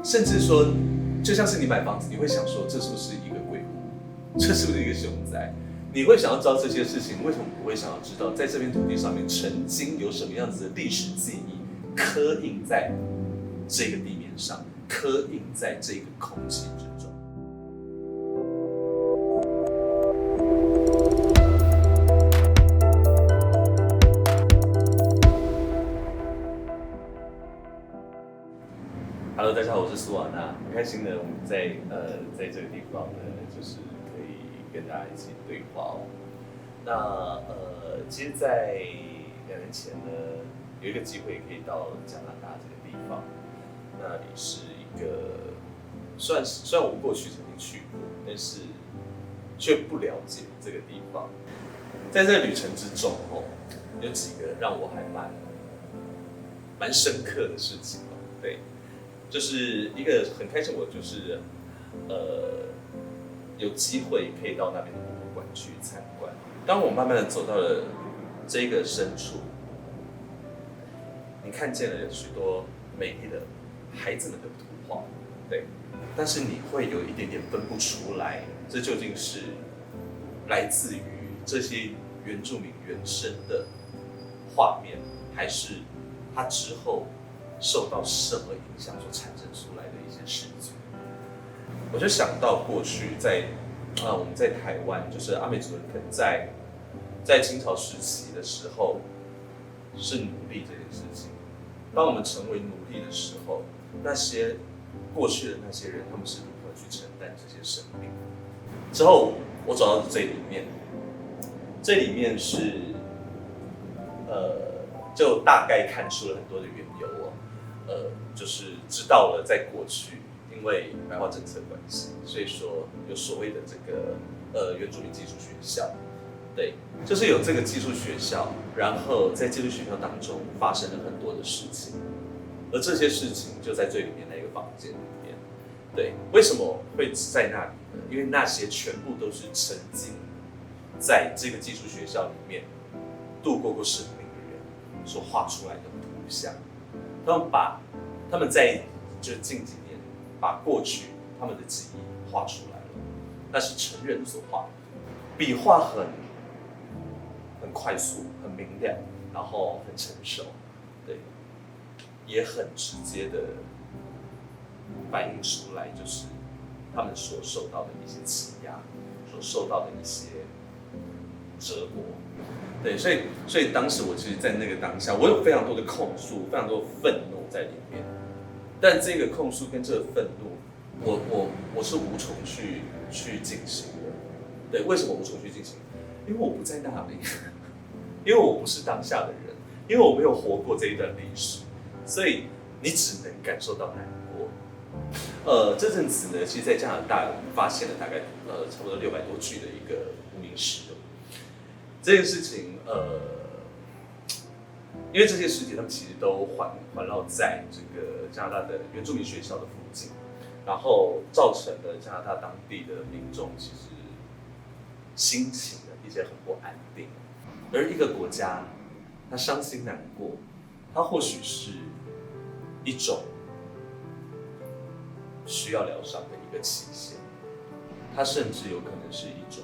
甚至说，就像是你买房子，你会想说这是不是一个鬼屋，这是不是一个凶宅？你会想要知道这些事情，为什么不会想要知道，在这片土地上面曾经有什么样子的历史记忆刻印在这个地面上，刻印在这个空气之中？Hello， 大家好，我是苏瓦纳，很开心呢，我们在这个地方呢，就是可以跟大家一起对话哦。那其实，在2年前呢，有一个机会可以到加拿大这个地方，那里是一个虽然我们过去曾经去过，但是却不了解这个地方。在这个旅程之中哦，有几个让我还蛮深刻的事情哦，对。就是一个很开心，我就是有机会可以到那边的博物馆去参观。当我慢慢的走到了这个深处，你看见了许多美丽的孩子们的图画，对，但是你会有一点点分不出来，这究竟是来自于这些原住民原生的画面，还是它之后受到什么影响所产生出来的一些事情？我就想到过去我们在台湾，就是阿美族人可能在清朝时期的时候是奴隶这件事情。当我们成为奴隶的时候，那些过去的那些人，他们是如何去承担这些生命？之后我走到最里面，这里面是就大概看出了很多的缘由哦。就是知道了，在过去因为白化政策关系，所以说有所谓的这个原住民技术学校，对，就是有这个技术学校，然后在技术学校当中发生了很多的事情，而这些事情就在最里面那个房间里面，对，为什么会在那里呢？因为那些全部都是曾经在这个技术学校里面度过生命的人所画出来的图像。他们在就近几年把过去他们的记忆画出来了，那是成人所画的，笔画很快速、很明亮，然后很成熟，对，也很直接的反映出来，就是他们所受到的一些欺压，所受到的一些折磨。对，所以当时我其实，在那个当下，我有非常多的控诉，非常多的愤怒在里面。但这个控诉跟这个愤怒，我是无从去进行的。对，为什么无从去进行？因为我不在那里，因为我不是当下的人，因为我没有活过这一段历史，所以你只能感受到难过。这阵子呢，其实在加拿大我们发现了大概差不多600多具的一个无名尸。这件事情，因为这些尸体他们其实都环绕在这个加拿大的原住民学校的附近，然后造成了加拿大当地的民众其实心情的一些很不安定。而一个国家，他伤心难过，它或许是一种需要疗伤的一个期限，它甚至有可能是一种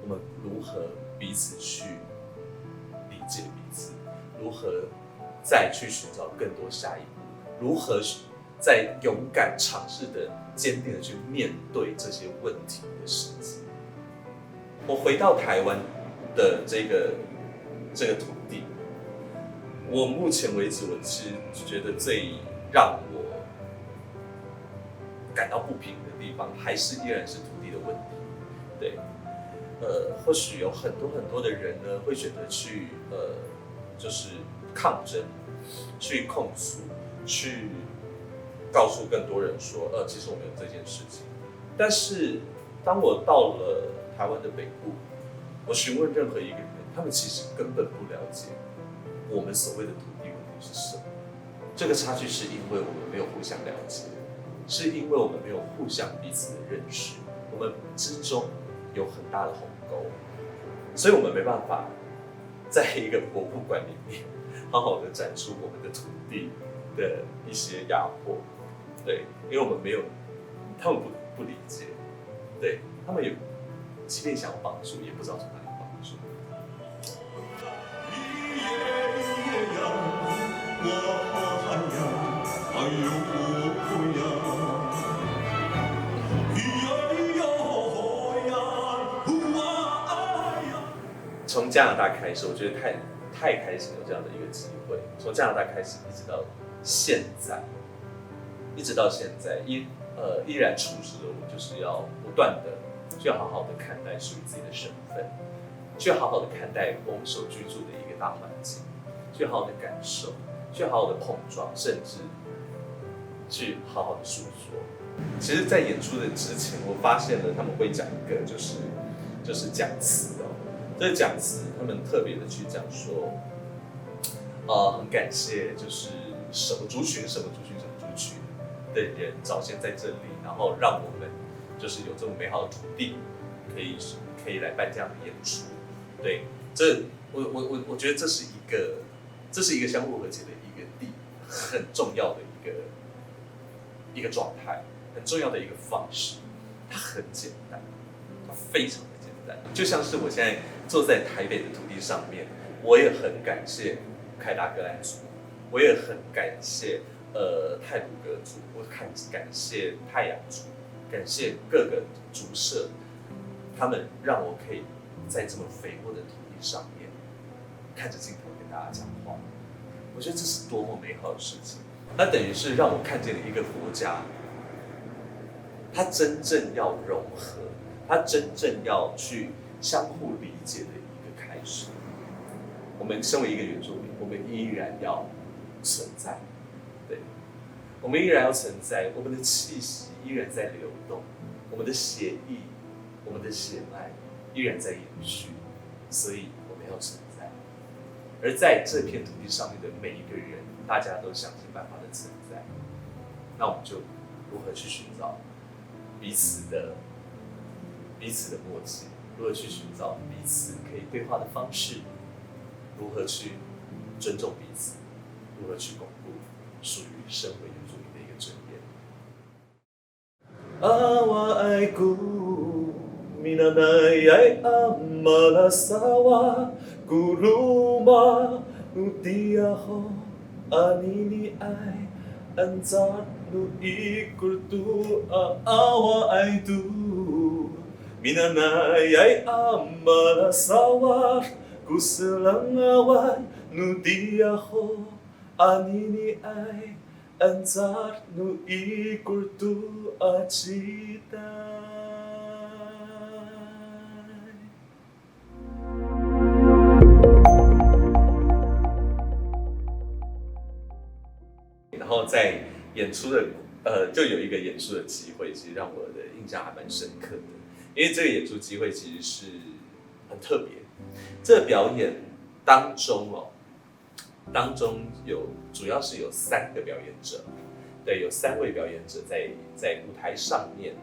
我们如何彼此去理解彼此，如何再去寻找更多下一步，如何再勇敢尝试的、坚定的去面对这些问题的事情。我回到台湾的这个土地，我目前为止，我其实觉得最让我感到不平的地方，还是依然是土地的问题，对。或许有很多的人呢，会选择去就是抗争，去控诉，去告诉更多人说，其实我们有这件事情。但是当我到了台湾的北部，我询问任何一个人，他们其实根本不了解我们所谓的土地问题是什么。这个差距是因为我们没有互相了解，是因为我们没有互相彼此的认识，我们之中有很大的鸿沟，所以我们没办法在一个博物馆里面好好的展出我们的土地的一些压迫。对，因为我们没有，他们不理解，对他们也即便想要帮助，也不知道从哪里帮助。从加拿大开始，我觉得太开心有这样的一个机会。从加拿大开始，一直到现在，依然处事的我，就是要不断的去好好的看待属于自己的身份，去好好的看待我们所居住的一个大环境，去好好的感受，去好好的碰撞，甚至去好好的诉说。其实，在演出的之前，我发现了他们会讲一个就是讲词哦。这个讲词，他们特别的去讲说，很感谢就是什么族群的人早先在这里，然后让我们就是有这么美好的土地，可以来办这样的演出。对，我觉得这是一个相互和解的很重要的一个状态，很重要的一个方式。它很简单，它非常的简单，就像是我现在坐在台北的土地上面，我也很感谢凯达格兰族，我也很感谢太鲁阁族，我感谢太阳族，感谢各个族社，他们让我可以在这么肥沃的土地上面，看着镜头跟大家讲话。我觉得这是多么美好的事情。那等于是让我看见了一个国家，它真正要融合，它真正要去相互理解的一个开始。我们身为一个原住民，我们依然要存在，对，我们依然要存在，我们的气息依然在流动，我们的血液、我们的血脉依然在延续，所以我们要存在。而在这片土地上面的每一个人，大家都想尽办法的存在，那我们就如何去寻找彼此的默契，如何去寻找彼此可以对话的方式，如何去尊重彼此，如何去巩固属于身为原住民的一个尊严。Awaiku minanay amalasawa guruma utiaho anini ay anzat nu ikurtu awaitu minanay amalasawa kuselangawan nu diaho anini ay anzat nu ikurtu acitai。然后在演出的就有一个演出的机会，其实让我的印象还蛮深刻的，因为这个演出机会其实是很特别。这个表演当中主要是有3个表演者，对，有3位表演者在舞台上面，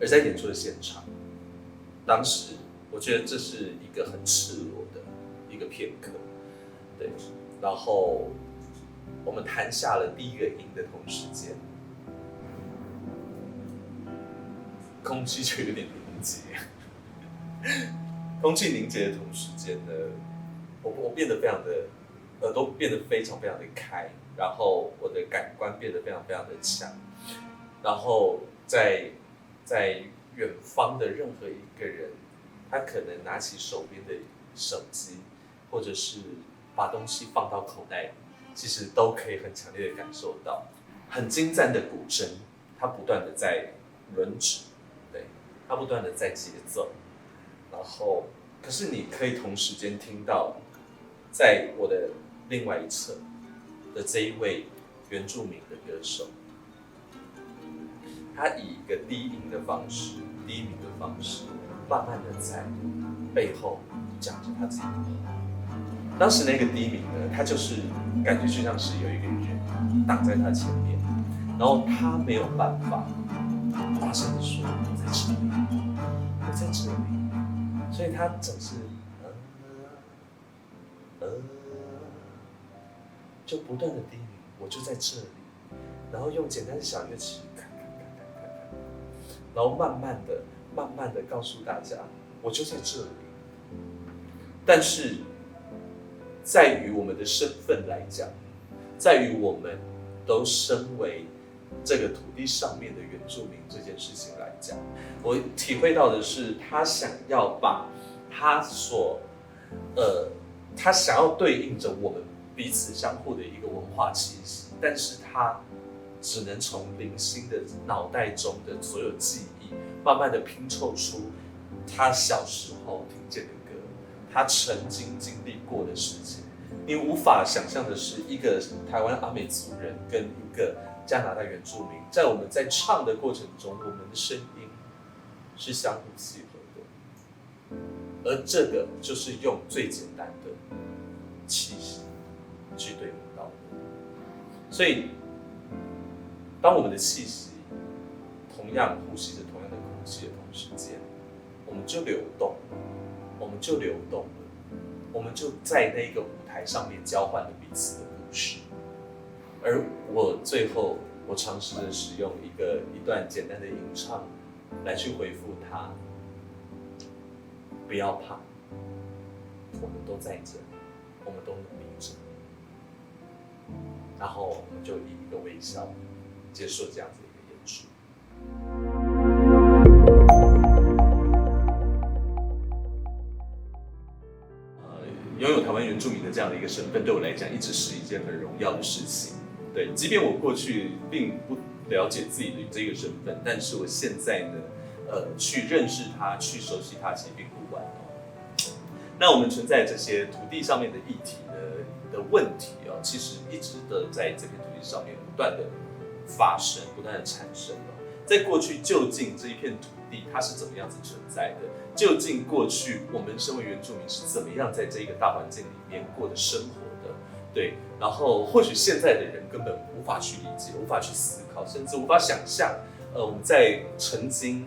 而在演出的现场，当时我觉得这是一个很赤裸的一个片刻，对，然后我们弹下了第1个音的同时间，空气就有点凝结。空气凝结的同时间呢，我变得非常的耳朵变得非常非常的开，然后我的感官变得非常非常的强，然后在远方的任何一个人，他可能拿起手边的手机，或者是把东西放到口袋里，其实都可以很强烈的感受到很精湛的古筝，它不断的在轮指，对，它不断的在节奏，然后可是你可以同时间听到，在我的另外一侧的这一位原住民的歌手，他以一个低鸣的方式，慢慢的在背后讲着他自己的话。当时那个低鸣呢，他就是感觉就像是有一个人挡在他前面，然后他没有办法大声的说我在这里，我在这里，所以他总是就不断的低鸣，我就在这里，然后用简单的小乐器看，然后慢慢的告诉大家，我就在这里。但是，在于我们的身份来讲，在于我们都身为这个土地上面的原住民这件事情来讲，我体会到的是，他想要把他想要对应着我们彼此相互的一个文化气息，但是他只能从零星的脑袋中的所有记忆，慢慢的拼凑出他小时候听见的歌，他曾经经历过的事情。你无法想象的是，一个台湾阿美族人跟一个加拿大原住民，在我们在唱的过程中，我们的声音是相互契合的，而这个就是用最简单的气息去对应到的。所以，当我们的气息同样呼吸着同样的空气的同时间，我们就流动了，我们就流动了，我们就在那个舞台上面交换了彼此的故事。而我最后，我尝试着使用一段简单的吟唱来去回复他：不要怕，我们都在这，我们都努力着。然后我们就以一个微笑结束这样子的一个演出。拥有台湾原住民的这样的一个身份，对我来讲一直是一件很荣耀的事情。对，即便我过去并不了解自己的这个身份，但是我现在呢，去认识它，去熟悉它，其实并不晚哦。那我们存在这些土地上面的议题的问题哦，其实一直的在这片土地上面不断的发生，不断的产生哦。在过去，究竟这一片土地它是怎么样子存在的？究竟过去我们身为原住民是怎么样在这一个大环境里面过的生活的？对，然后或许现在的人根本无法去理解，无法去思考，甚至无法想象，我们在曾经，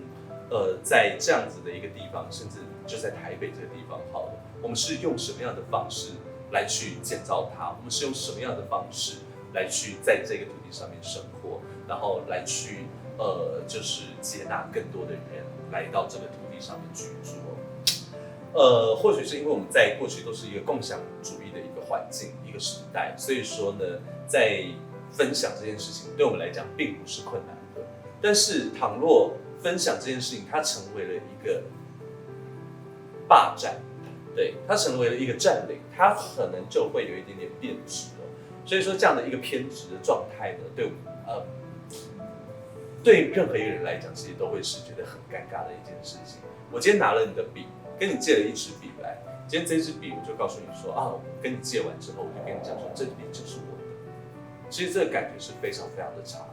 在这样子的一个地方，甚至就在台北这个地方好了，我们是用什么样的方式来去建造它？我们是用什么样的方式来去在这个土地上面生活，然后来去就是接纳更多的人来到这个土地上面居住。或许是因为我们在过去都是一个共享主义的一个环境、一个时代，所以说呢，在分享这件事情对我们来讲并不是困难的。但是倘若分享这件事情它成为了一个霸占，对，它成为了一个占领，它可能就会有一点点变质了。所以说这样的一个偏执的状态呢，对任何一个人来讲，其实都会是觉得很尴尬的一件事情。我今天拿了你的笔，跟你借了一支笔来，今天这支笔我就告诉你说啊，我跟你借完之后，我就跟你讲说，这支笔就是我的。其实这个感觉是非常非常的差。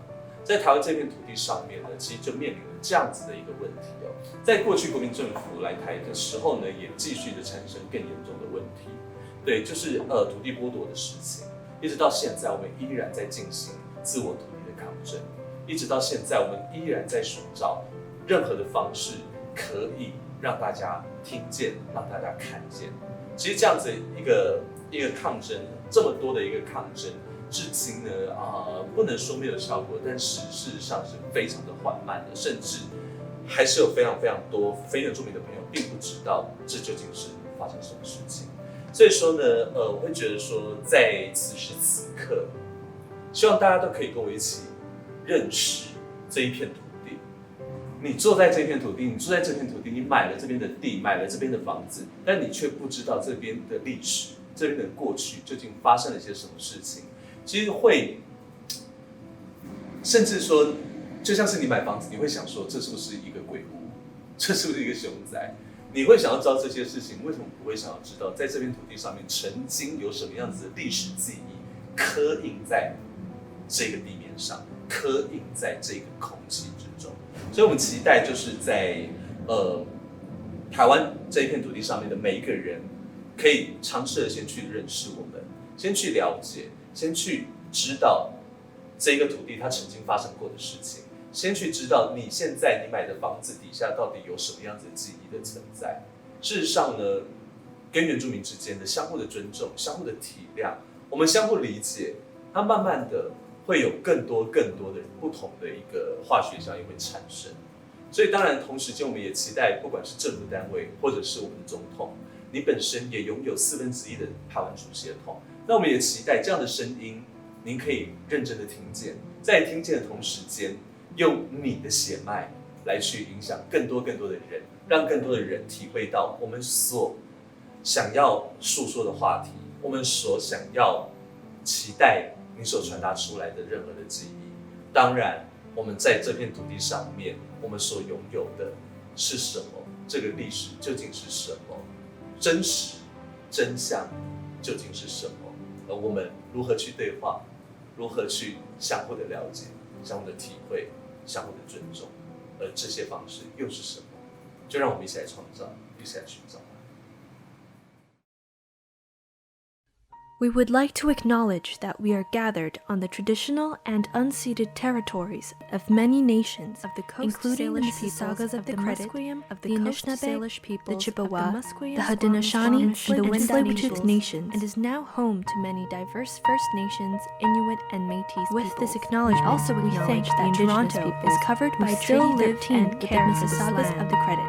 在台湾这片土地上面呢，其实就面临了这样子的一个问题哦。在过去国民政府来台的时候呢，也继续的产生更严重的问题。对，就是土地剥夺的事情，一直到现在，我们依然在进行自我土地的抗争。一直到现在，我们依然在寻找任何的方式，可以让大家听见，让大家看见。其实这样子一个抗争，这么多的一个抗争，至今呢不能说没有效果，但是事实上是非常的缓慢的，甚至还是有非常非常多非原住民的朋友并不知道这究竟是发生什么事情。所以说呢，我会觉得说，在此时此刻，希望大家都可以跟我一起认识这一片土地。你坐在这片土地，你买了这边的地，买了这边的房子，但你却不知道这边的历史，这边的过去究竟发生了些什么事情。其实会，甚至说，就像是你买房子，你会想说，这是不是一个鬼屋？这是不是一个凶宅？你会想要知道这些事情，为什么不会想要知道，在这片土地上面曾经有什么样子的历史记忆刻印在这个地面上，刻印在这个空气之中？所以我们期待就是在台湾这一片土地上面的每一个人，可以尝试的先去认识我们，先去了解，先去知道这个土地它曾经发生过的事情。先去知道你现在你买的房子底下到底有什么样子的记忆的存在。事实上呢，跟原住民之间的相互的尊重、相互的体谅，我们相互理解，它慢慢的会有更多的不同的一个化学效应会产生。所以当然同时间我们也期待，不管是政府单位或者是我们的总统，你本身也拥有1/4的台湾族血统，那我们也期待这样的声音，您可以认真的听见，在听见的同时间，用你的血脉来去影响更多的人，让更多的人体会到我们所想要诉说的话题，我们所想要期待你所传达出来的任何的记忆。当然，我们在这片土地上面，我们所拥有的是什么？这个历史究竟是什么？真实、真相究竟是什么？而我们如何去对话？如何去相互的了解、相互的体会、相互的尊重？而这些方式又是什么？就让我们一起来创造，一起来寻找。We would like to acknowledge that we are gathered on the traditional and unceded territories of many nations, including the Mississaugas of the Credit, the Anishinaabe, the Chippewa, the Haudenosaunee, and the Tsleil-Waututh nations, and is now home to many diverse First Nations, Inuit, and Métis peoples. With this acknowledgement, also we thank that Toronto is covered by Treaty 13 with the Mississaugas of the Credit.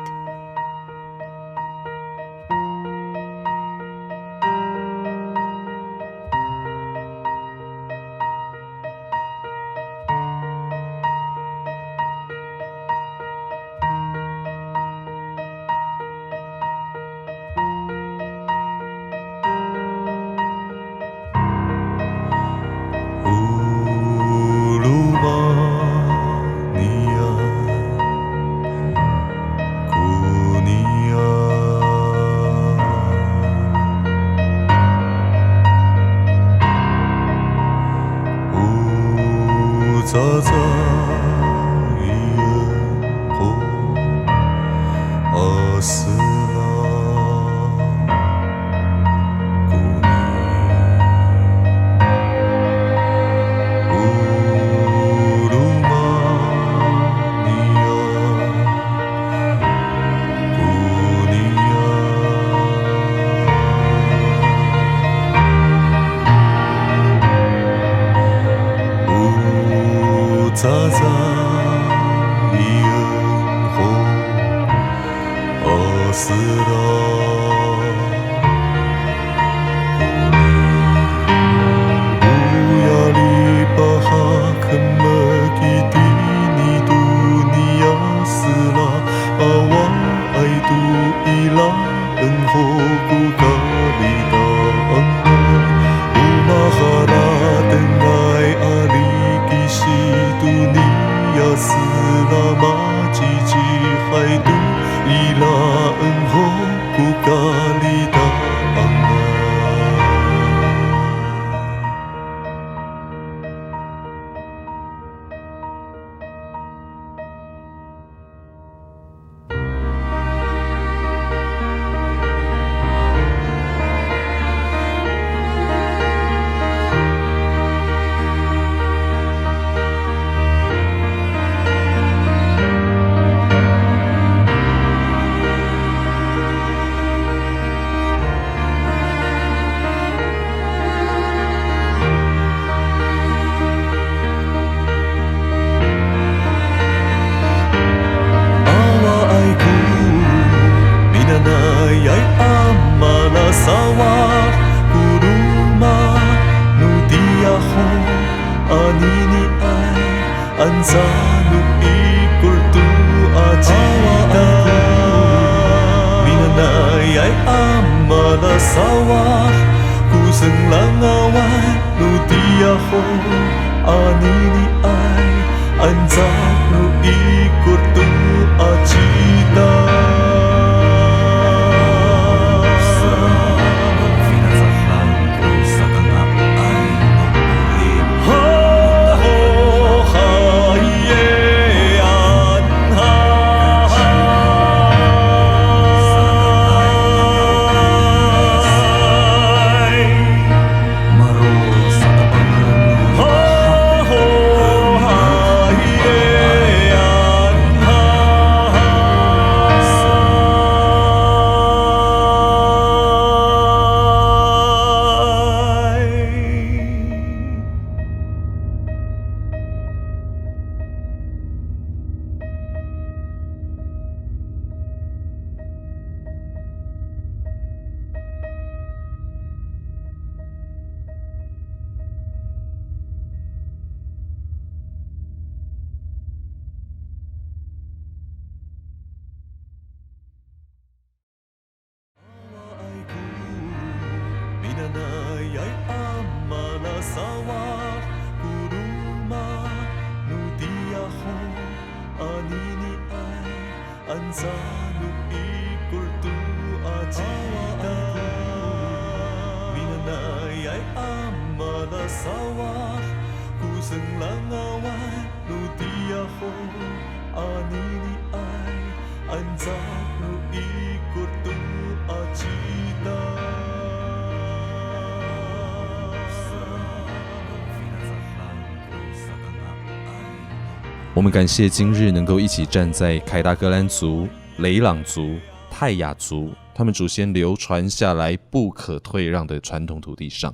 我们感谢今日能够一起站在凯达格兰族、雷朗族、泰雅族他们祖先流传下来不可退让的传统土地上。